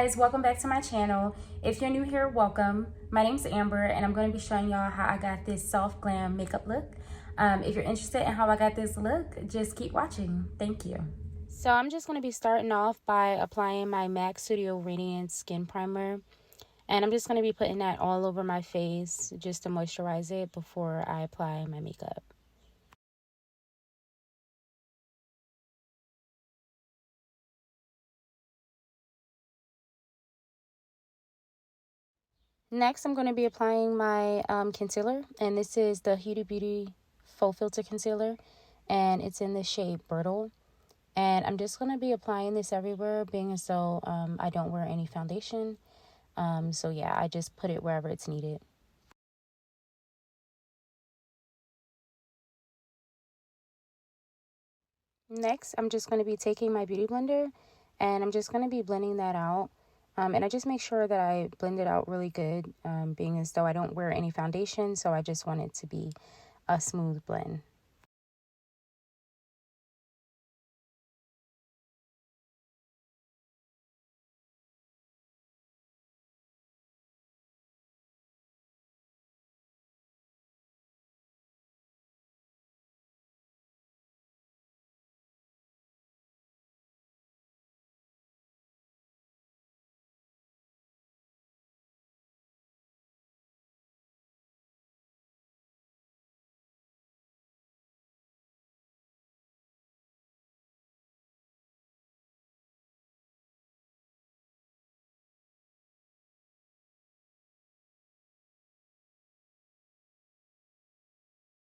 guys, welcome back to my channel. If you're new here, welcome. My name's Amber and I'm going to be showing y'all how I got this soft glam makeup look. If you're interested in how I got this look, just keep watching. Thank you. So I'm just going to be starting off by applying my MAC Studio Radiance skin primer, and I'm just going to be putting that all over my face just to moisturize it before I apply my makeup. Next, I'm going to be applying my concealer, and this is the Huda Beauty Faux Filter Concealer, and it's in the shade Brittle. And I'm just going to be applying this everywhere, being as though I don't wear any foundation. So yeah, I just put it wherever it's needed. Next, I'm just going to be taking my beauty blender, and I'm just going to be blending that out. And I just make sure that I blend it out really good, being as though I don't wear any foundation, so I just want it to be a smooth blend.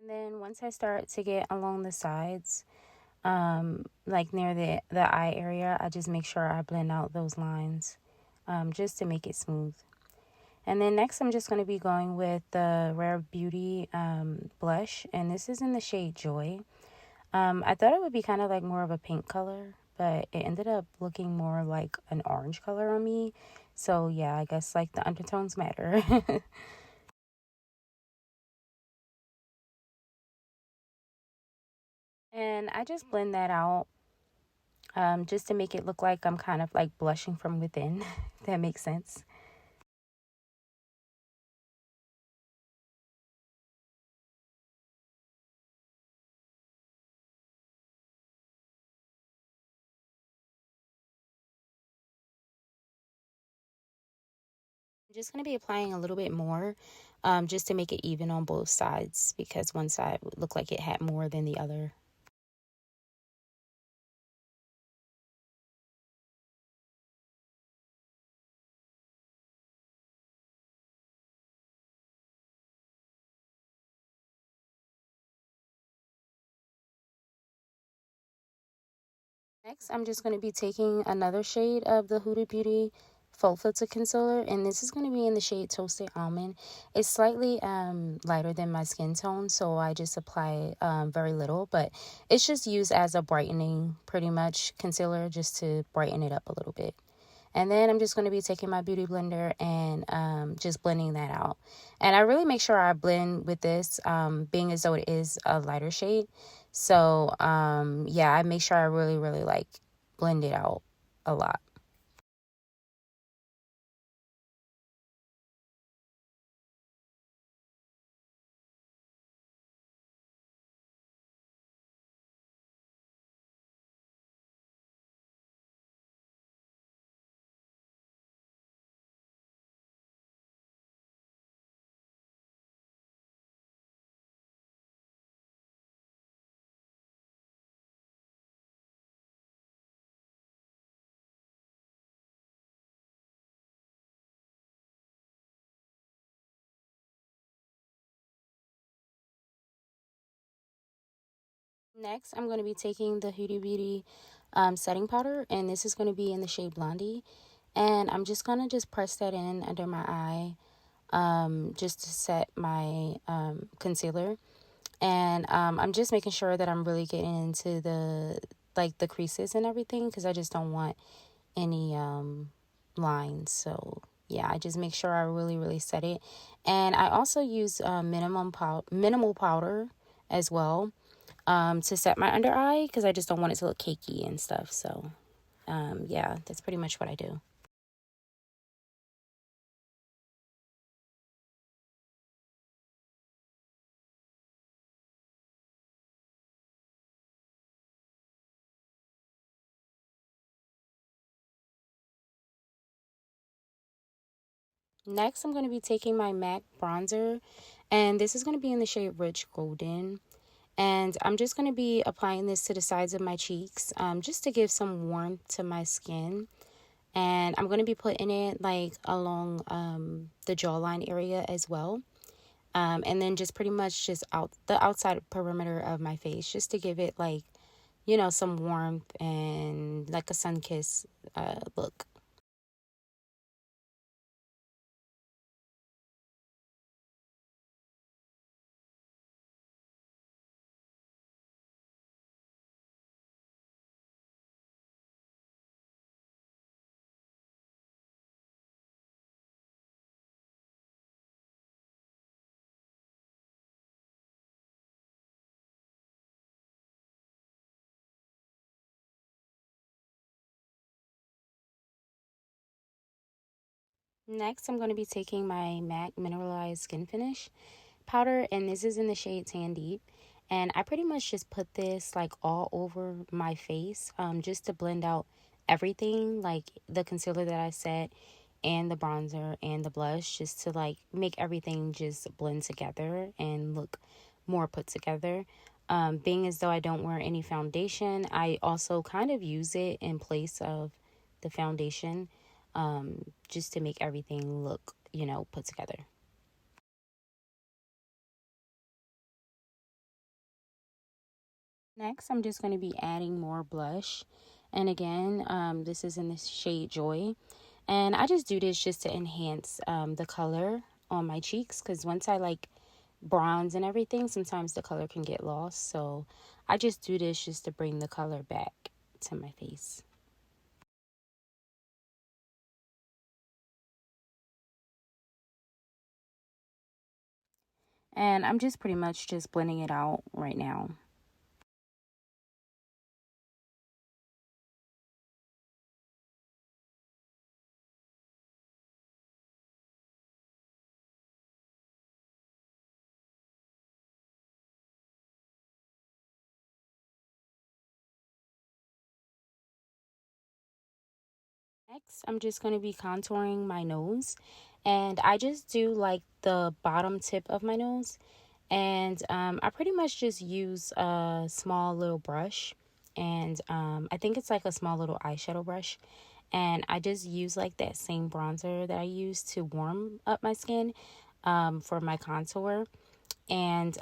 And then once I start to get along the sides, like near the eye area, I just make sure I blend out those lines, just to make it smooth. And then next, I'm just going to be going with the Rare Beauty blush, and this is in the shade Joy. I thought it would be kind of like more of a pink color, but it ended up looking more like an orange color on me. So yeah, I guess like the undertones matter. And I just blend that out, just to make it look like I'm kind of like blushing from within, if that makes sense. I'm just going to be applying a little bit more, just to make it even on both sides, because one side looked like it had more than the other. Next, I'm just going to be taking another shade of the Huda Beauty Faux Filter Concealer, and this is going to be in the shade Toasted Almond. It's slightly lighter than my skin tone, so I just apply very little, but it's just used as a brightening, pretty much, concealer, just to brighten it up a little bit. And then I'm just going to be taking my beauty blender and just blending that out. And I really make sure I blend with this, being as though it is a lighter shade. So yeah, I make sure I really like blend it out a lot. Next, I'm going to be taking the Huda Beauty setting powder, and this is going to be in the shade Blondie. And I'm just going to just press that in under my eye, just to set my concealer. And I'm just making sure that I'm really getting into the creases and everything, because I just don't want any lines. So yeah, I just make sure I really set it. And I also use minimal powder as well, to set my under eye, because I just don't want it to look cakey and stuff. So yeah, that's pretty much what I do. Next, I'm going to be taking my MAC bronzer, and this is going to be in the shade Rich Golden. And I'm just going to be applying this to the sides of my cheeks, just to give some warmth to my skin. And I'm going to be putting it like along the jawline area as well. And then just pretty much just out the outside perimeter of my face, just to give it like, you know, some warmth and like a sun kiss look. Next, I'm going to be taking my MAC Mineralized Skin Finish powder, and this is in the shade Tan Deep. And I pretty much just put this like all over my face, just to blend out everything, like the concealer that I set and the bronzer and the blush, just to like make everything just blend together and look more put together. Being as though I don't wear any foundation, I also kind of use it in place of the foundation, just to make everything look, you know, put together. Next, I'm just going to be adding more blush. And again, this is in the shade Joy. And I just do this just to enhance the color on my cheeks. Because once I like bronze and everything, sometimes the color can get lost. So I just do this just to bring the color back to my face. And I'm just pretty much just blending it out right now. Next, I'm just going to be contouring my nose. And I just do like the bottom tip of my nose. And I pretty much just use a small little brush. And I think it's like a small little eyeshadow brush. And I just use like that same bronzer that I use to warm up my skin for my contour. And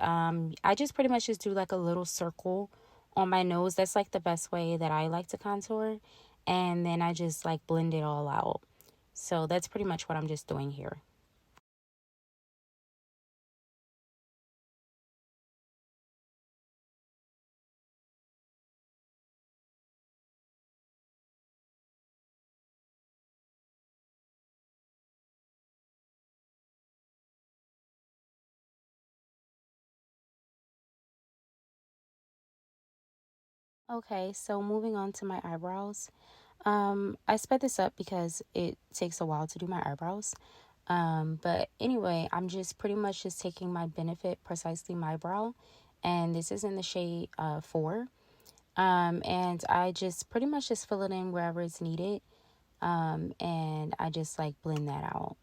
I just pretty much just do like a little circle on my nose. That's like the best way that I like to contour. And then I just like blend it all out. So that's pretty much what I'm just doing here. Okay, so moving on to my eyebrows. I sped this up because it takes a while to do my eyebrows. But anyway, I'm just pretty much just taking my Benefit Precisely My Brow, and this is in the shade 4. And I just pretty much just fill it in wherever it's needed. And I just like blend that out.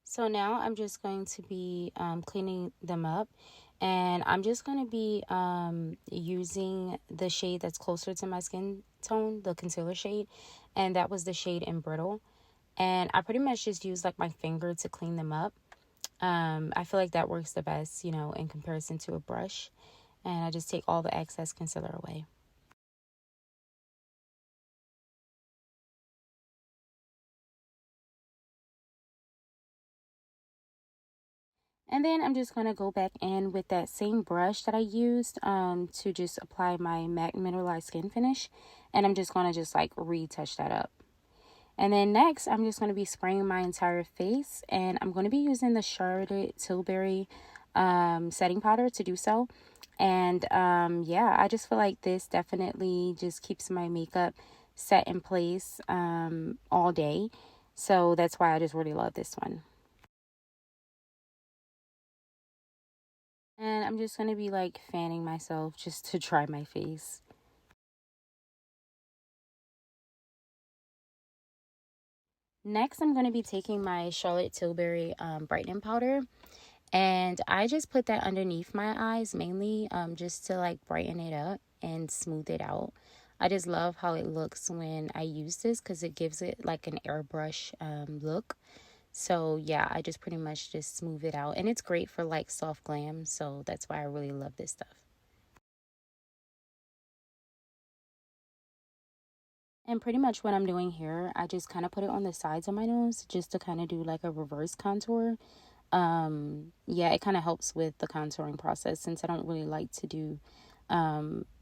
So now I'm just going to be cleaning them up. And I'm just going to be using the shade that's closer to my skin tone, the concealer shade. And that was the shade in Brittle. And I pretty much just use like my finger to clean them up. I feel like that works the best, you know, in comparison to a brush. And I just take all the excess concealer away. And then I'm just going to go back in with that same brush that I used to just apply my MAC Mineralized Skin Finish. And I'm just going to just like retouch that up. And then next, I'm just going to be spraying my entire face. And I'm going to be using the Charlotte Tilbury setting powder to do so. And yeah, I just feel like this definitely just keeps my makeup set in place all day. So that's why I just really love this one. And I'm just going to be like fanning myself just to dry my face. Next, I'm going to be taking my Charlotte Tilbury brightening powder. And I just put that underneath my eyes mainly just to like brighten it up and smooth it out. I just love how it looks when I use this because it gives it like an airbrush look. So yeah, I just pretty much just smooth it out. And it's great for like soft glam. So that's why I really love this stuff. And pretty much what I'm doing here, I just kind of put it on the sides of my nose just to kind of do like a reverse contour. Yeah, it kind of helps with the contouring process since I don't really like to do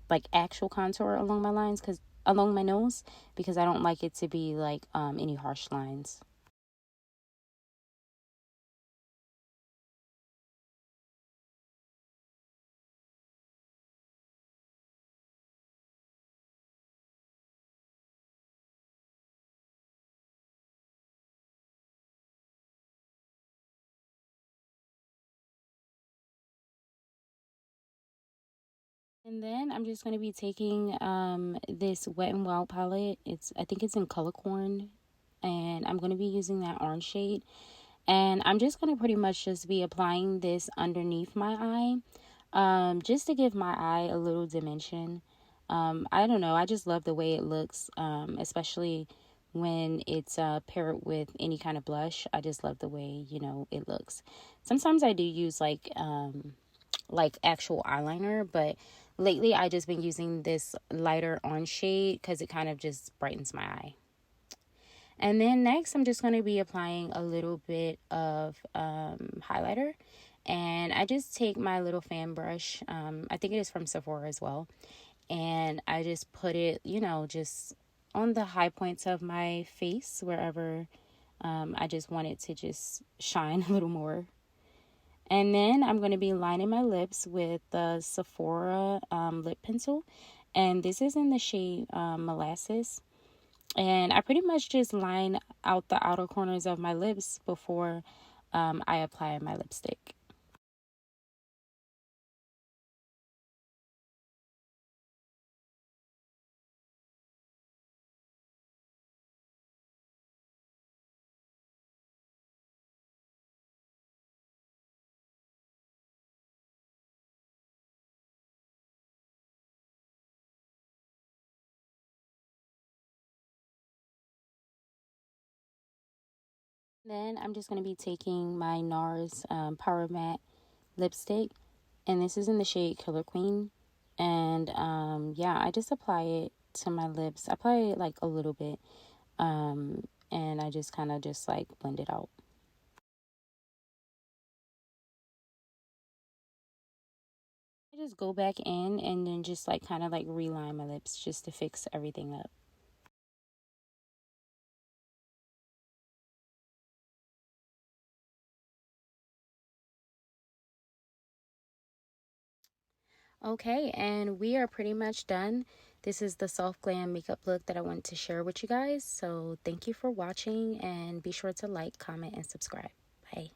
like actual contour along my lines because along my nose because I don't like it to be like any harsh lines. And then I'm just going to be taking this Wet n Wild palette. I think it's in color corn, and I'm going to be using that orange shade. And I'm just going to pretty much just be applying this underneath my eye, just to give my eye a little dimension. I don't know, I just love the way it looks, especially when it's paired with any kind of blush. I just love the way, you know, it looks. Sometimes I do use like actual eyeliner, but lately I just been using this lighter orange shade because it kind of just brightens my eye. And then next, I'm just going to be applying a little bit of highlighter. And I just take my little fan brush. I think it is from Sephora as well. And I just put it, you know, just on the high points of my face, wherever I just want it to just shine a little more. And then I'm going to be lining my lips with the Sephora lip pencil. And this is in the shade Molasses. And I pretty much just line out the outer corners of my lips before I apply my lipstick. Then I'm just going to be taking my Nars Powermatte lipstick. And this is in the shade Killer Queen. And yeah, I just apply it to my lips. I apply it like a little bit. And I just kind of just like blend it out. I just go back in and then just like kind of like reline my lips just to fix everything up. Okay, and we are pretty much done. This is the soft glam makeup look that I wanted to share with you guys. So thank you for watching and be sure to like, comment, and subscribe. Bye.